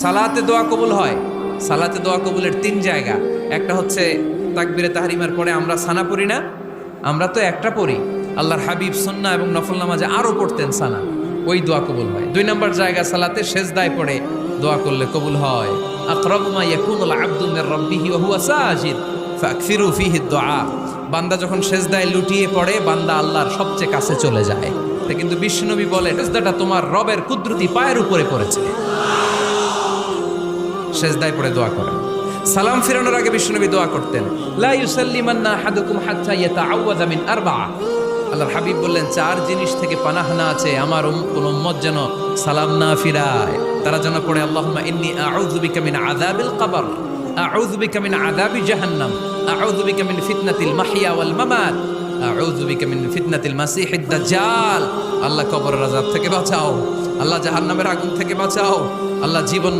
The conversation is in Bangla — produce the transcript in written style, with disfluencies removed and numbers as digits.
সালাতে দোয়া কবুল হয়। সালাতে দোয়া কবুলের 3 জায়গা। একটা হচ্ছে তাকবীরে তাহরিমার পরে আমরা সানা পড়ি না, আমরা তো একটা পড়ি। আল্লাহর হাবিব সুন্নাহ এবং নফল নামাজে আরো পড়তেন সানা, ওই দোয়া কবুল হয়। 2 নম্বর জায়গা সালাতে সেজদায় পড়ে দোয়া করলে কবুল হয়। আকরাবু মা ইয়াকুনুল আবদু মির রাব্বিহি ওয়া হুয়া সাজিদ ফাকসিরু ফিহি দুআ। বান্দা যখন সেজদায় লুটিয়ে পড়ে, বান্দা আল্লাহর সবচেয়ে কাছে চলে যায়। তা কিন্তু বিশ্বনবী বলে, সেজদাটা তোমার রবের কুদরতি পায়ের উপরে পড়েছে। সেজদায় পড়ে দোয়া করেন। সালাম ফিরানোর আগে বিশ্বনবী দোয়া করতেন, লা ইউসাল্লিমান্না আহাদুকুম হাত্তা ইয়াতাআওয়াযা মিন আরবা'a। আল্লাহর হাবিব বললেন, 4 জিনিস থেকে পানাহ না আছে আমার কোন উম্মত যেন সালাম না ফিরায়। তারা যেন পড়ে, আল্লাহুম্মা ইন্নী আউযু বিকা মিন আযাবিল কবর, আউযু বিকা মিন আযাবি জাহান্নাম, আউযু বিকা মিন ফিতনাতিল মাহইয়া ওয়াল মামাত, আউযু বিকা মিন ফিতনাতিল মাসিহিদ দাজ্জাল। আল্লাহ কবরের আযাব থেকে বাঁচাও, আল্লাহ জাহান্নামের আগুন থেকে বাঁচাও, আল্লাহ জীবন